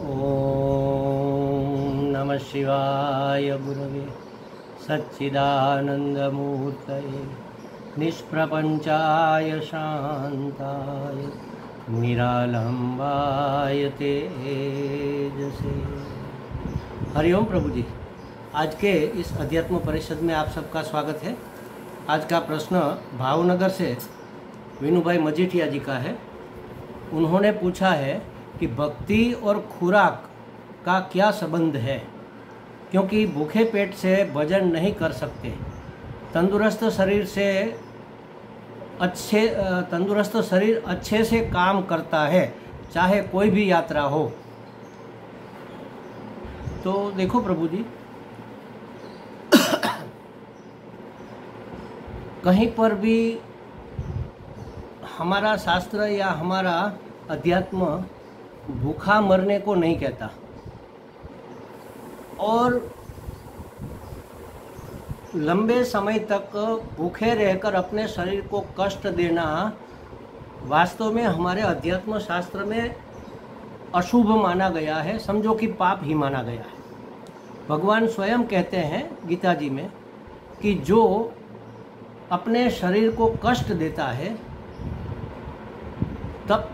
ओम नमः शिवाय गुरवे सच्चिदानंदमूर्तये निष्प्रपंचाय शांताय निरालंबाय तेजसे। हरिओम प्रभु जी, आज के इस अध्यात्म परिषद में आप सबका स्वागत है। आज का प्रश्न भावनगर से विनुभाई मजीठिया जी का है। उन्होंने पूछा है कि भक्ति और खुराक का क्या संबंध है, क्योंकि भूखे पेट से भजन नहीं कर सकते। तंदुरुस्त शरीर अच्छे से काम करता है, चाहे कोई भी यात्रा हो। तो देखो प्रभु जी, कहीं पर भी हमारा शास्त्र या हमारा अध्यात्म भूखा मरने को नहीं कहता, और लंबे समय तक भूखे रहकर अपने शरीर को कष्ट देना वास्तव में हमारे अध्यात्म शास्त्र में अशुभ माना गया है, समझो कि पाप ही माना गया है। भगवान स्वयं कहते हैं गीता जी में कि जो अपने शरीर को कष्ट देता है, तब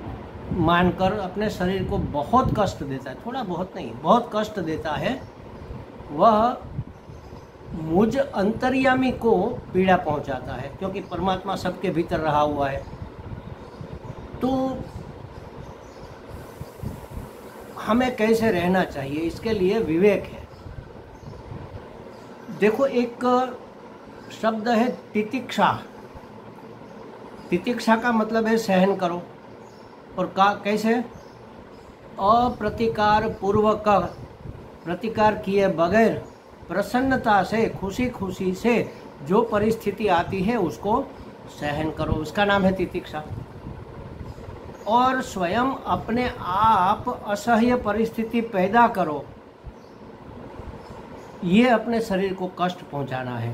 मानकर अपने शरीर को बहुत कष्ट देता है, थोड़ा बहुत नहीं, बहुत कष्ट देता है, वह मुझ अंतर्यामी को पीड़ा पहुंचाता है, क्योंकि परमात्मा सबके भीतर रहा हुआ है। तो हमें कैसे रहना चाहिए, इसके लिए विवेक है। देखो, एक शब्द है तितिक्षा। तितिक्षा का मतलब है सहन करो, और कैसे? अप्रतिकार पूर्वक, प्रतिकार किए बगैर प्रसन्नता से, खुशी खुशी से जो परिस्थिति आती है उसको सहन करो, उसका नाम है तितिक्षा। और स्वयं अपने आप असह्य परिस्थिति पैदा करो, ये अपने शरीर को कष्ट पहुंचाना है।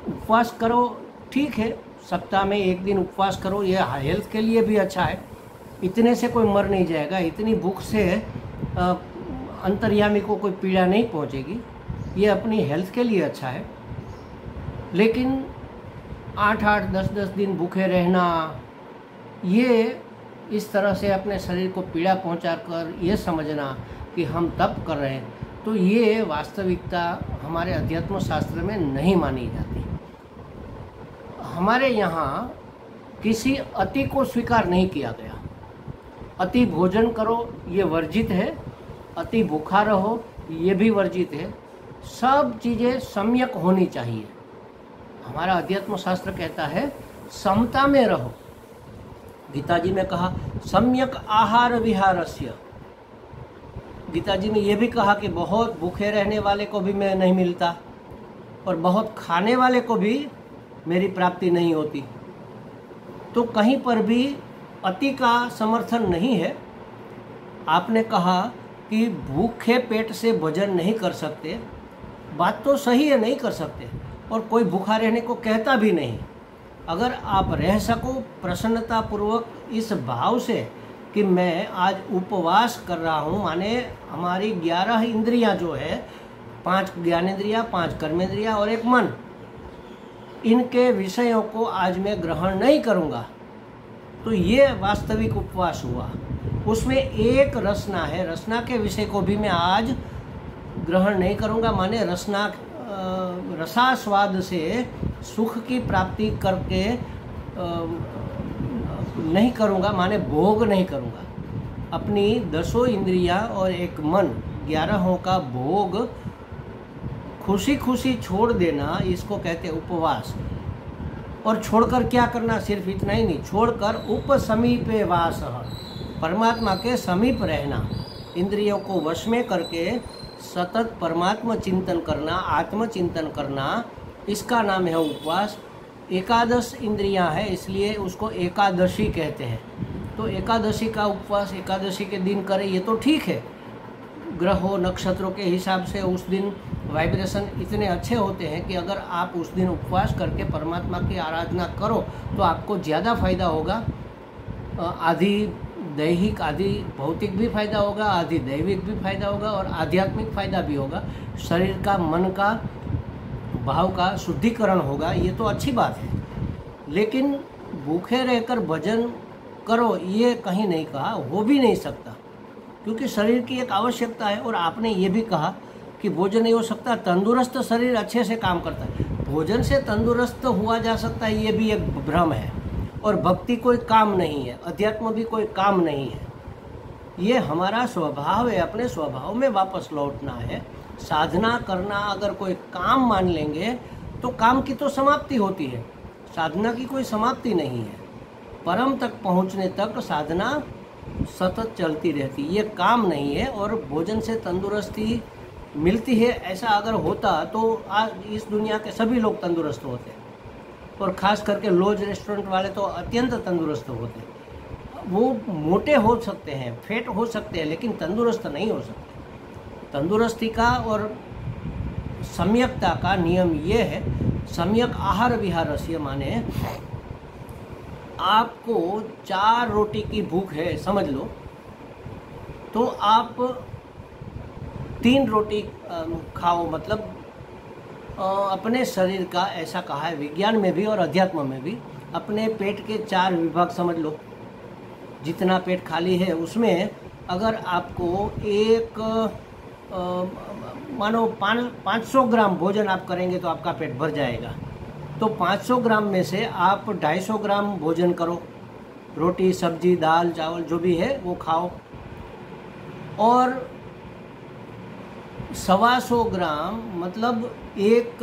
उपवास करो, ठीक है, सप्ताह में एक दिन उपवास करो, ये हेल्थ के लिए भी अच्छा है। इतने से कोई मर नहीं जाएगा, इतनी भूख से अंतर्यामी को कोई पीड़ा नहीं पहुंचेगी, ये अपनी हेल्थ के लिए अच्छा है। लेकिन 8-8, 10-10 दिन भूखे रहना, ये इस तरह से अपने शरीर को पीड़ा पहुंचाकर ये समझना कि हम तप कर रहे हैं, तो ये वास्तविकता हमारे अध्यात्म शास्त्र में नहीं मानी जाती। हमारे यहाँ किसी अति को स्वीकार नहीं किया गया। अति भोजन करो, ये वर्जित है। अति भूखा रहो, ये भी वर्जित है। सब चीज़ें सम्यक होनी चाहिए। हमारा अध्यात्म शास्त्र कहता है समता में रहो। गीता जी में कहा सम्यक आहार विहारस्य। गीता जी ने यह भी कहा कि बहुत भूखे रहने वाले को भी मैं नहीं मिलता, और बहुत खाने वाले को भी मेरी प्राप्ति नहीं होती। तो कहीं पर भी अति का समर्थन नहीं है। आपने कहा कि भूखे पेट से भोजन नहीं कर सकते, बात तो सही है, नहीं कर सकते, और कोई भूखा रहने को कहता भी नहीं। अगर आप रह सको प्रसन्नता पूर्वक इस भाव से कि मैं आज उपवास कर रहा हूँ, माने हमारी 11 इंद्रियां जो है, 5 ज्ञानेंद्रियां, 5 कर्मेंद्रियां और 1 मन, इनके विषयों को आज मैं ग्रहण नहीं करूँगा, तो ये वास्तविक उपवास हुआ। उसमें एक रसना है, रसना के विषय को भी मैं आज ग्रहण नहीं करूँगा, माने रसास्वाद से सुख की प्राप्ति करके नहीं करूँगा, माने भोग नहीं करूँगा। अपनी 10 इंद्रियां और 1 मन, 11 का भोग खुशी खुशी छोड़ देना, इसको कहते हैं उपवास। और छोड़कर क्या करना? सिर्फ इतना ही नहीं, छोड़कर उपसमीपे वास, परमात्मा के समीप रहना, इंद्रियों को वश में करके सतत परमात्मा चिंतन करना, आत्मचिंतन करना, इसका नाम है उपवास। 11 इंद्रियां हैं, इसलिए उसको एकादशी कहते हैं। तो एकादशी का उपवास एकादशी के दिन करें, ये तो ठीक है। ग्रहों नक्षत्रों के हिसाब से उस दिन वाइब्रेशन इतने अच्छे होते हैं कि अगर आप उस दिन उपवास करके परमात्मा की आराधना करो तो आपको ज़्यादा फायदा होगा। आधी दैहिक आदि भौतिक भी फायदा होगा, आदि दैविक भी फायदा होगा और आध्यात्मिक फायदा भी होगा। शरीर का, मन का, भाव का शुद्धिकरण होगा, ये तो अच्छी बात है। लेकिन भूखे रहकर भजन करो ये कहीं नहीं कहा, हो भी नहीं सकता, क्योंकि शरीर की एक आवश्यकता है। और आपने ये भी कहा कि भोजन नहीं हो सकता, तंदुरुस्त शरीर अच्छे से काम करता है। भोजन से तंदुरुस्त हुआ जा सकता है, ये भी एक भ्रम है। और भक्ति कोई काम नहीं है, अध्यात्म भी कोई काम नहीं है, ये हमारा स्वभाव है। अपने स्वभाव में वापस लौटना है। साधना करना अगर कोई काम मान लेंगे तो काम की तो समाप्ति होती है, साधना की कोई समाप्ति नहीं है। परम तक पहुंचने तक साधना सतत चलती रहती, ये काम नहीं है। और भोजन से तंदुरुस्ती मिलती है, ऐसा अगर होता तो आज इस दुनिया के सभी लोग तंदुरुस्त होते, और ख़ास करके लॉज रेस्टोरेंट वाले तो अत्यंत तंदुरुस्त होते। वो मोटे हो सकते हैं, फैट हो सकते हैं, लेकिन तंदुरुस्त नहीं हो सकते। तंदुरुस्ती का और सम्यकता का नियम ये है, सम्यक आहार विहारस्य, माने आपको 4 रोटी की भूख है समझ लो, तो आप 3 रोटी खाओ। मतलब अपने शरीर का, ऐसा कहा है विज्ञान में भी और अध्यात्म में भी, अपने पेट के 4 विभाग समझ लो। जितना पेट खाली है उसमें अगर आपको एक मानो 500 ग्राम भोजन आप करेंगे तो आपका पेट भर जाएगा। तो 500 ग्राम में से आप 250 ग्राम भोजन करो, रोटी, सब्जी, दाल, चावल जो भी है वो खाओ। और 125 ग्राम मतलब एक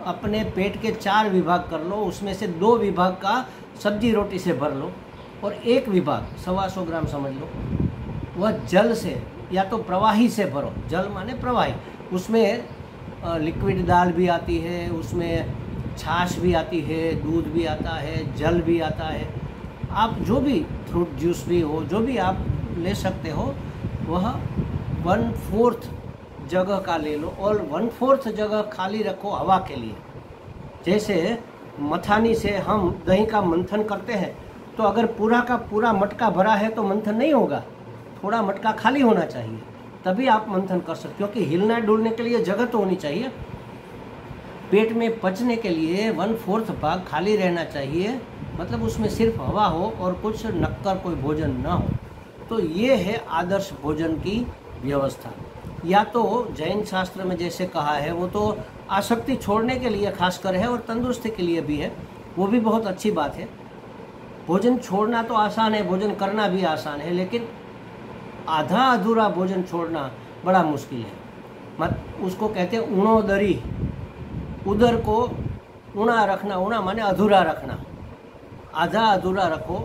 अपने पेट के 4 विभाग कर लो, उसमें से 2 विभाग का सब्जी रोटी से भर लो, और 1 विभाग 125 ग्राम समझ लो वह जल से या तो प्रवाही से भरो। जल माने प्रवाही, उसमें लिक्विड दाल भी आती है, उसमें छाछ भी आती है, दूध भी आता है, जल भी आता है। आप जो भी फ्रूट जूस भी हो, जो भी आप ले सकते हो, वह 1/4 जगह का ले लो, और 1/4 जगह खाली रखो हवा के लिए। जैसे मथानी से हम दही का मंथन करते हैं, तो अगर पूरा का पूरा मटका भरा है तो मंथन नहीं होगा, थोड़ा मटका खाली होना चाहिए, तभी आप मंथन कर सकते हो। क्योंकि हिलना डुलने के लिए जगह तो होनी चाहिए। पेट में पचने के लिए 1/4 भाग खाली रहना चाहिए, मतलब उसमें सिर्फ हवा हो और कुछ नक्कर कोई भोजन ना हो। तो ये है आदर्श भोजन की व्यवस्था। या तो जैन शास्त्र में जैसे कहा है, वो तो आसक्ति छोड़ने के लिए खासकर है और तंदुरुस्ती के लिए भी है, वो भी बहुत अच्छी बात है। भोजन छोड़ना तो आसान है, भोजन करना भी आसान है, लेकिन आधा अधूरा भोजन छोड़ना बड़ा मुश्किल है। मत उसको कहते हैं ऊणोदरी, उदर को ऊणा रखना, ऊणा माने अधूरा रखना, आधा अधूरा रखो।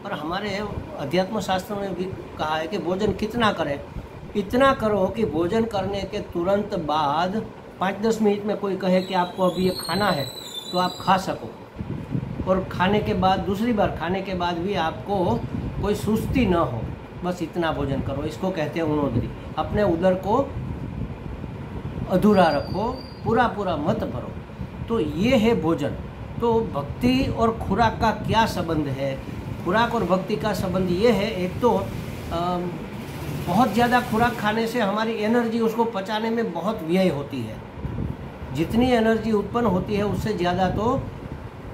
और हमारे अध्यात्म शास्त्र में भी कहा है कि भोजन कितना करें, इतना करो कि भोजन करने के तुरंत बाद 5-10 मिनट में कोई कहे कि आपको अभी ये खाना है तो आप खा सको, और खाने के बाद दूसरी बार खाने के बाद भी आपको कोई सुस्ती न हो, बस इतना भोजन करो। इसको कहते हैं ऊणोदरी। अपने उदर को अधूरा रखो, पूरा पूरा मत भरो। तो ये है भोजन। तो भक्ति और खुराक का क्या संबंध है? खुराक और भक्ति का संबंध ये है, एक तो बहुत ज़्यादा खुराक खाने से हमारी एनर्जी, उसको पचाने में बहुत व्यय होती है। जितनी एनर्जी उत्पन्न होती है उससे ज़्यादा तो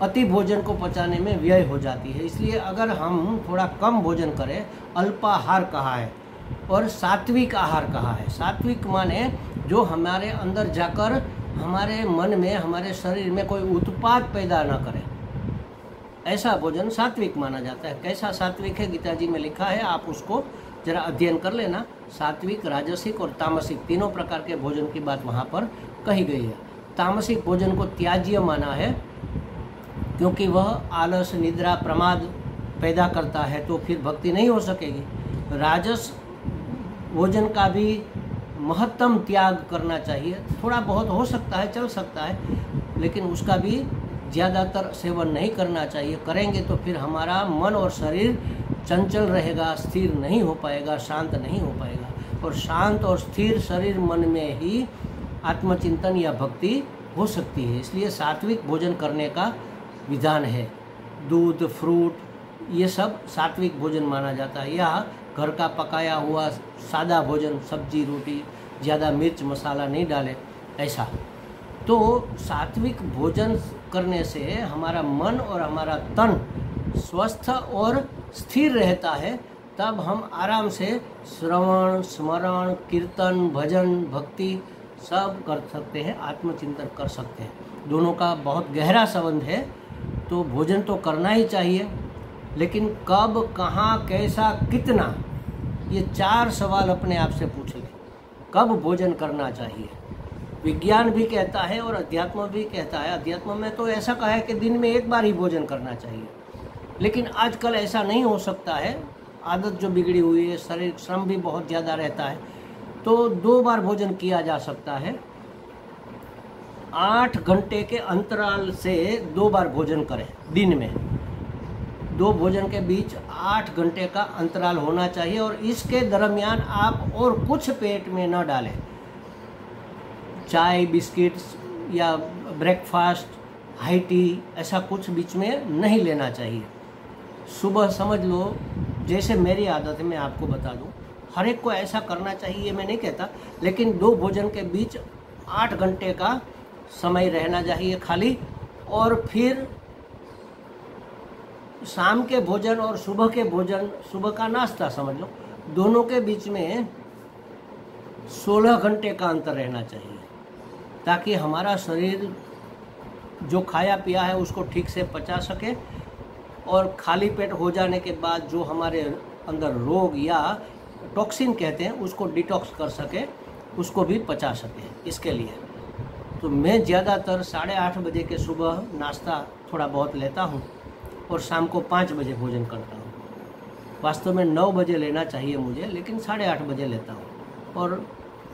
अति भोजन को पचाने में व्यय हो जाती है। इसलिए अगर हम थोड़ा कम भोजन करें, अल्पाहार कहा है और सात्विक आहार कहा है। सात्विक माने जो हमारे अंदर जाकर हमारे मन में, हमारे शरीर में कोई उत्पाद पैदा न करे, ऐसा भोजन सात्विक माना जाता है। कैसा सात्विक है, गीता जी में लिखा है, आप उसको जरा अध्ययन कर लेना। सात्विक, राजसिक और तामसिक तीनों प्रकार के भोजन की बात वहाँ पर कही गई है। तामसिक भोजन को त्याज्य माना है, क्योंकि वह आलस, निद्रा, प्रमाद पैदा करता है, तो फिर भक्ति नहीं हो सकेगी। राजस भोजन का भी महत्तम त्याग करना चाहिए। थोड़ा बहुत हो सकता है, चल सकता है, लेकिन उसका भी ज़्यादातर सेवन नहीं करना चाहिए। करेंगे तो फिर हमारा मन और शरीर चंचल रहेगा, स्थिर नहीं हो पाएगा, शांत नहीं हो पाएगा। और शांत और स्थिर शरीर मन में ही आत्मचिंतन या भक्ति हो सकती है। इसलिए सात्विक भोजन करने का विधान है। दूध, फ्रूट, ये सब सात्विक भोजन माना जाता है। या घर का पकाया हुआ सादा भोजन, सब्जी रोटी, ज़्यादा मिर्च मसाला नहीं डाले, ऐसा। तो सात्विक भोजन करने से हमारा मन और हमारा तन स्वस्थ और स्थिर रहता है। तब हम आराम से श्रवण, स्मरण, कीर्तन, भजन, भक्ति सब कर सकते हैं, आत्मचिंतन कर सकते हैं। दोनों का बहुत गहरा संबंध है। तो भोजन तो करना ही चाहिए, लेकिन कब, कहाँ, कैसा, कितना, ये 4 सवाल अपने आप से पूछ लें। कब भोजन करना चाहिए? विज्ञान भी कहता है और अध्यात्म भी कहता है। अध्यात्म में तो ऐसा कहा है कि दिन में 1 बार ही भोजन करना चाहिए, लेकिन आजकल ऐसा नहीं हो सकता है। आदत जो बिगड़ी हुई है, शरीर श्रम भी बहुत ज़्यादा रहता है, तो 2 बार भोजन किया जा सकता है। 8 घंटे के अंतराल से 2 बार भोजन करें दिन में। 2 भोजन के बीच 8 घंटे का अंतराल होना चाहिए, और इसके दरमियान आप और कुछ पेट में न डालें। चाय, बिस्किट्स या ब्रेकफास्ट, हाई टी, ऐसा कुछ बीच में नहीं लेना चाहिए। सुबह समझ लो, जैसे मेरी आदत है, मैं आपको बता दूं, हर एक को ऐसा करना चाहिए मैं नहीं कहता, लेकिन 2 भोजन के बीच 8 घंटे का समय रहना चाहिए खाली। और फिर शाम के भोजन और सुबह के भोजन, सुबह का नाश्ता समझ लो, दोनों के बीच में 16 घंटे का अंतर रहना चाहिए, ताकि हमारा शरीर जो खाया पिया है उसको ठीक से पचा सके, और खाली पेट हो जाने के बाद जो हमारे अंदर रोग या टॉक्सिन कहते हैं उसको डिटॉक्स कर सके, उसको भी पचा सके। इसके लिए तो मैं ज़्यादातर 8:30 बजे के सुबह नाश्ता थोड़ा बहुत लेता हूँ, और शाम को 5 बजे भोजन करता हूँ। वास्तव में 9 बजे लेना चाहिए मुझे, लेकिन 8:30 बजे लेता हूँ, और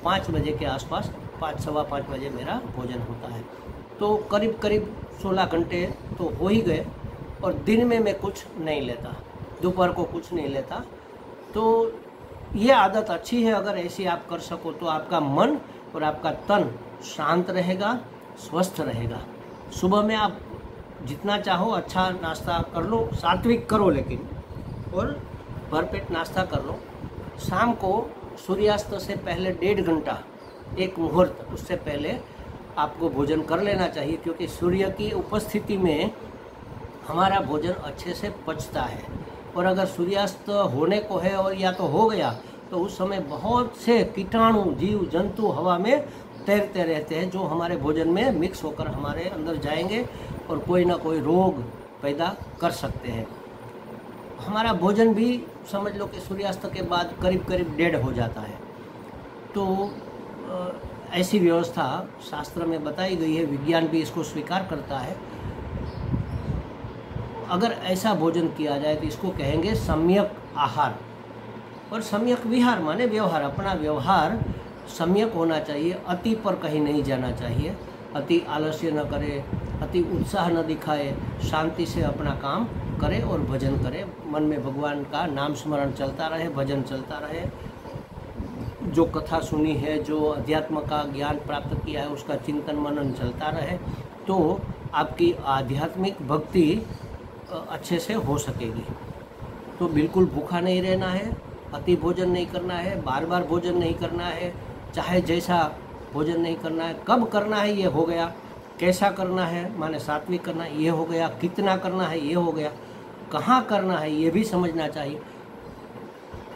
5 बजे के आसपास, 5 सवा 5 बजे मेरा भोजन होता है। तो करीब करीब 16 घंटे तो हो ही गए। और दिन में मैं कुछ नहीं लेता, दोपहर को कुछ नहीं लेता। तो ये आदत अच्छी है। अगर ऐसी आप कर सको तो आपका मन और आपका तन शांत रहेगा, स्वस्थ रहेगा। सुबह में आप जितना चाहो अच्छा नाश्ता कर लो, सात्विक करो लेकिन, और भरपेट नाश्ता कर लो। शाम को सूर्यास्त से पहले 1.5 घंटा, 1 मुहूर्त, उससे पहले आपको भोजन कर लेना चाहिए, क्योंकि सूर्य की उपस्थिति में हमारा भोजन अच्छे से पचता है। और अगर सूर्यास्त होने को है और या तो हो गया, तो उस समय बहुत से कीटाणु, जीव जंतु हवा में तैरते रहते हैं, जो हमारे भोजन में मिक्स होकर हमारे अंदर जाएंगे और कोई ना कोई रोग पैदा कर सकते हैं। हमारा भोजन भी समझ लो कि सूर्यास्त के बाद करीब करीब 1:30 हो जाता है। तो ऐसी व्यवस्था शास्त्र में बताई गई है, विज्ञान भी इसको स्वीकार करता है। अगर ऐसा भोजन किया जाए तो इसको कहेंगे सम्यक आहार। और सम्यक विहार माने व्यवहार, अपना व्यवहार सम्यक होना चाहिए, अति पर कहीं नहीं जाना चाहिए। अति आलस्य न करे, अति उत्साह न दिखाए, शांति से अपना काम करे और भजन करे। मन में भगवान का नाम स्मरण चलता रहे, भजन चलता रहे। जो कथा सुनी है, जो अध्यात्म का ज्ञान प्राप्त किया है, उसका चिंतन मनन चलता रहे, तो आपकी आध्यात्मिक भक्ति अच्छे से हो सकेगी। तो बिल्कुल भूखा नहीं रहना है, अति भोजन नहीं करना है, बार बार भोजन नहीं करना है, चाहे जैसा भोजन नहीं करना है। कब करना है ये हो गया, कैसा करना है माने सात्विक करना है ये हो गया, कितना करना है ये हो गया, कहाँ करना है ये भी समझना चाहिए।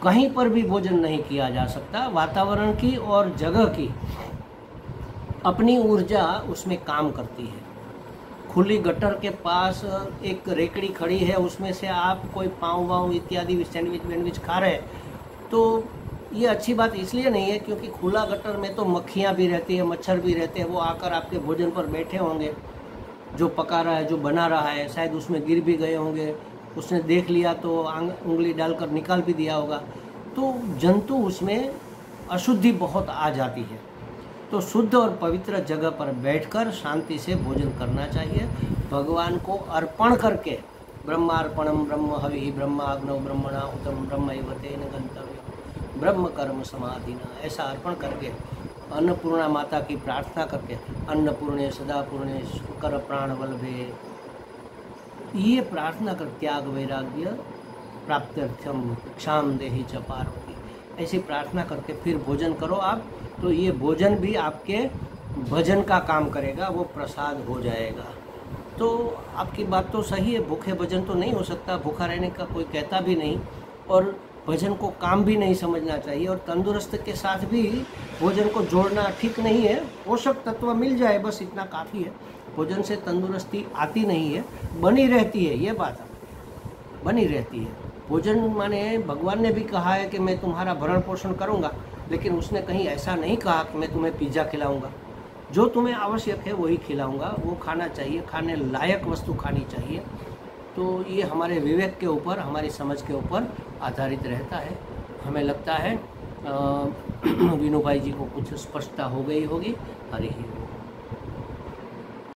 कहीं पर भी भोजन नहीं किया जा सकता। वातावरण की और जगह की अपनी ऊर्जा उसमें काम करती है। खुली गटर के पास एक रेकड़ी खड़ी है, उसमें से आप कोई पाव वाव इत्यादि सैंडविच वैंडविच खा रहे हैं, तो ये अच्छी बात इसलिए नहीं है क्योंकि खुला गटर में तो मक्खियाँ भी रहती है, मच्छर भी रहते हैं, वो आकर आपके भोजन पर बैठे होंगे। जो पका रहा है, जो बना रहा है, शायद उसमें गिर भी गए होंगे, उसने देख लिया तो उंगली डालकर निकाल भी दिया होगा, तो जंतु उसमें अशुद्धि बहुत आ जाती है। तो शुद्ध और पवित्र जगह पर बैठकर शांति से भोजन करना चाहिए, भगवान को अर्पण करके। ब्रह्मार्पणम ब्रह्म हवि ब्रह्माग्नौ ब्रह्मणा उतम ब्रह्मैव तेन गंतव्यम् ब्रह्म कर्म समाधिना, ऐसा अर्पण करके अन्नपूर्णा माता की प्रार्थना करके, अन्नपूर्णे सदा पूर्णे कर प्राण वल्लभे, ये प्रार्थना कर त्याग वैराग्य प्राप्त्यर्थम क्षाम देहि च पार्वती, ऐसी प्रार्थना करके फिर भोजन करो आप। तो ये भोजन भी आपके भजन का काम करेगा, वो प्रसाद हो जाएगा। तो आपकी बात तो सही है, भूखे भजन तो नहीं हो सकता, भूखा रहने का कोई कहता भी नहीं, और भजन को काम भी नहीं समझना चाहिए। और तंदुरुस्त के साथ भी भोजन को जोड़ना ठीक नहीं है। पोषक तत्व मिल जाए बस इतना काफ़ी है। भोजन से तंदुरुस्ती आती नहीं है, बनी रहती है, ये बात बनी रहती है। भोजन माने भगवान ने भी कहा है कि मैं तुम्हारा भरण पोषण करूँगा, लेकिन उसने कहीं ऐसा नहीं कहा कि मैं तुम्हें पिज़्ज़ा खिलाऊँगा। जो तुम्हें आवश्यक है वही खिलाऊँगा, वो खाना चाहिए, खाने लायक वस्तु खानी चाहिए। तो ये हमारे विवेक के ऊपर, हमारी समझ के ऊपर आधारित रहता है। हमें लगता है विनू भाई जी को कुछ स्पष्टता हो गई होगी। हरि